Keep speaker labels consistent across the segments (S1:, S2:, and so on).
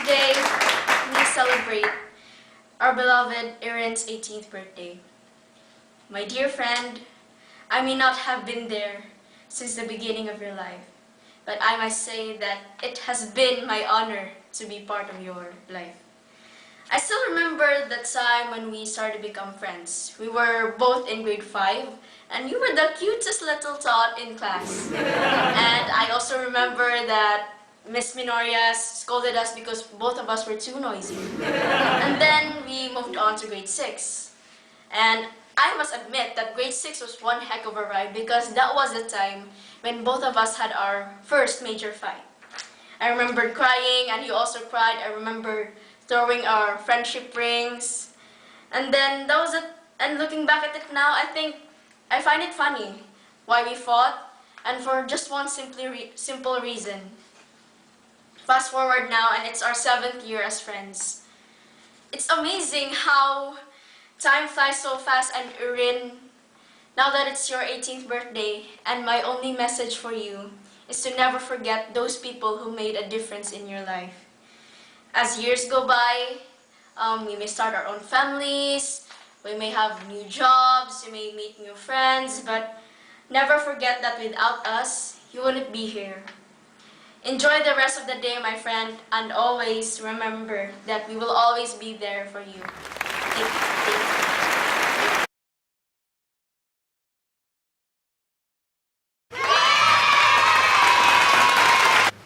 S1: Today, we celebrate our beloved Erin's 18th birthday. My dear friend, I may not have been there since the beginning of your life, but I must say that it has been my honor to be part of your life. I still remember the time when we started to become friends. We were both in grade 5, and you were the cutest little tot in class. And I also remember that Miss Minoria scolded us because both of us were too noisy. And then we moved on to grade 6. And I must admit that grade 6 was one heck of a ride because that was the time when both of us had our first major fight. I remembered crying and you also cried. I remember throwing our friendship rings. And then that was it. And looking back at it now, I find it funny why we fought, and for just one simple reason. Fast forward now, and it's our 7th year as friends. It's amazing how time flies so fast, and Erin, now that it's your 18th birthday, and my only message for you is to never forget those people who made a difference in your life. As years go by, we may start our own families, we may have new jobs, we may meet new friends, but never forget that without us, you wouldn't be here. Enjoy the rest of the day, my friend, and always remember that we will always be there for you.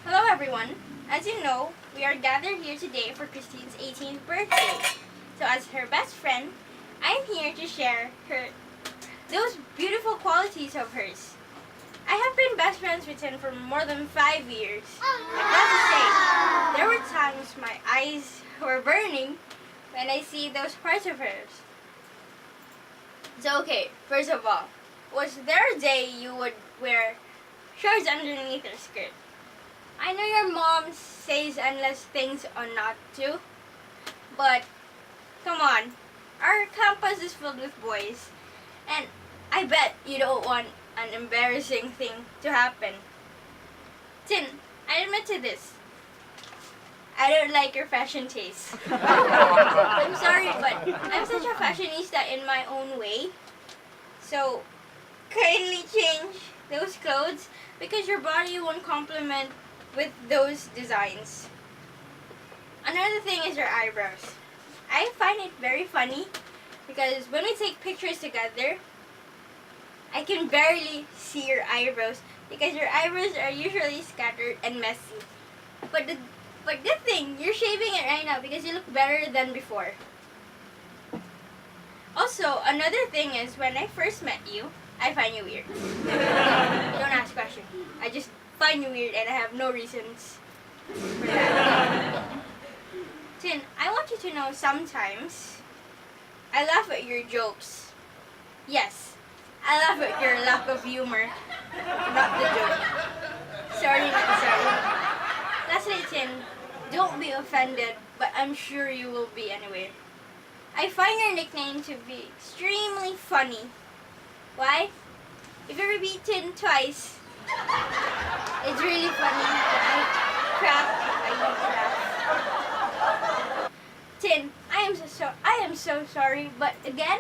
S2: Hello everyone. As you know, we are gathered here today for Christine's 18th birthday. So as her best friend, I'm here to share those beautiful qualities of hers. I have been best friends with him for more than 5 years. I have to say, there were times my eyes were burning when I see those parts of hers. So okay, first of all, was there a day you would wear shorts underneath your skirt? I know your mom says endless things on not to, but come on, our campus is filled with boys, and I bet you don't want an embarrassing thing to happen. Tin, I admit to this. I don't like your fashion taste. I'm sorry, but I'm such a fashionista in my own way. So, kindly change those clothes because your body won't complement with those designs. Another thing is your eyebrows. I find it very funny because when we take pictures together, I can barely see your eyebrows because your eyebrows are usually scattered and messy. But good thing, you're shaving it right now because you look better than before. Also, another thing is when I first met you, I find you weird. Don't ask questions. I just find you weird and I have no reasons for that. Tin, I want you to know sometimes I laugh at your jokes. Yes, I laugh at your lack of humor, not the joke. Sorry, not sorry. Lastly, Tin, don't be offended, but I'm sure you will be anyway. I find your nickname to be extremely funny. Why? If you repeat Tin twice, it's really funny. I laugh. Tin, I am so sorry, but again,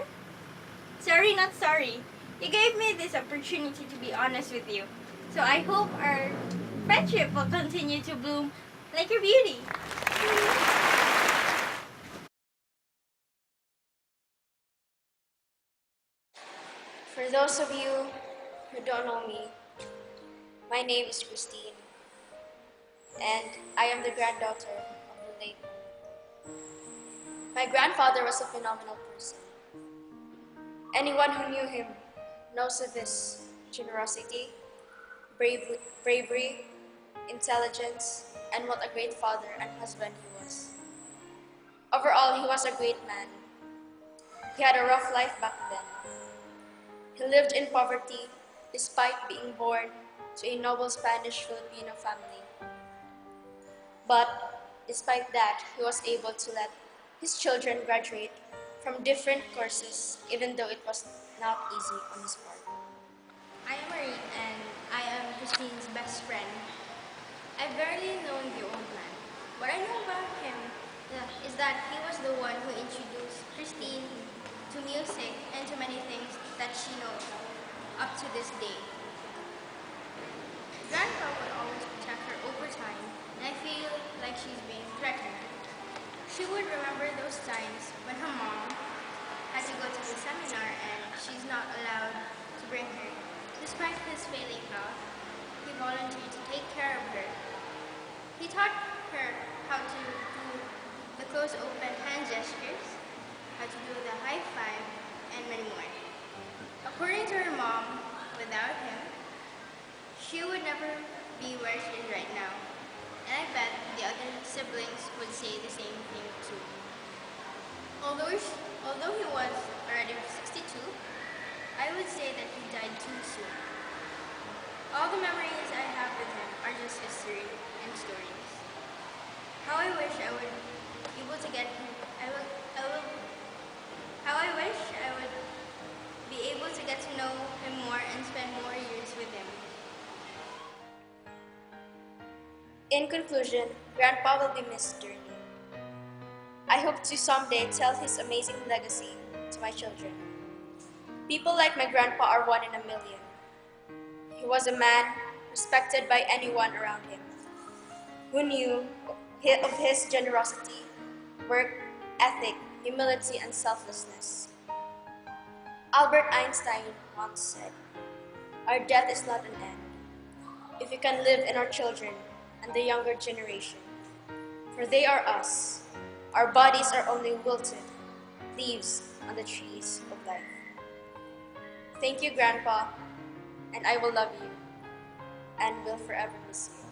S2: sorry not sorry. You gave me this opportunity to be honest with you. So I hope our friendship will continue to bloom like your beauty.
S1: For those of you who don't know me, my name is Christine, and I am the granddaughter of the late. My grandfather was a phenomenal person. Anyone who knew him knows of his generosity, bravery, intelligence, and what a great father and husband he was. Overall, he was a great man. He had a rough life back then. He lived in poverty despite being born to a noble Spanish-Filipino family. But despite that, he was able to let his children graduate from different courses, even though it was not easy on his part.
S2: I am Marie and I am Christine's best friend. I've barely known the old man, What I know about him is that he was the one who introduced Christine to music and to many things that she knows up to this day. Grandpa would always protect her over time, and I feel like she's being threatened. She would remember those times when her mom had to go to the seminar and she's not allowed to bring her. Despite his failing health, he volunteered to take care of her. He taught her how to do the close open hand gestures, how to do the high five, and many more. According to her mom, without him, she would never be where she is right now. And I bet the other siblings would say the same thing too. Although he was already 62, I would say that he died too soon. All the memories I have with him are just history and stories. How I wish I would be able to get him. How I wish I would be able to get to know him more and spend more years with him.
S3: In conclusion, Grandpa will be missed dearly. I hope to someday tell his amazing legacy to my children. People like my grandpa are one in a million. He was a man respected by anyone around him, who knew of his generosity, work ethic, humility, and selflessness. Albert Einstein once said, "Our death is not an end, if we can live in our children and the younger generation. For they are us. Our bodies are only wilted leaves on the trees of life." Thank you, Grandpa, and I will love you and will forever miss you.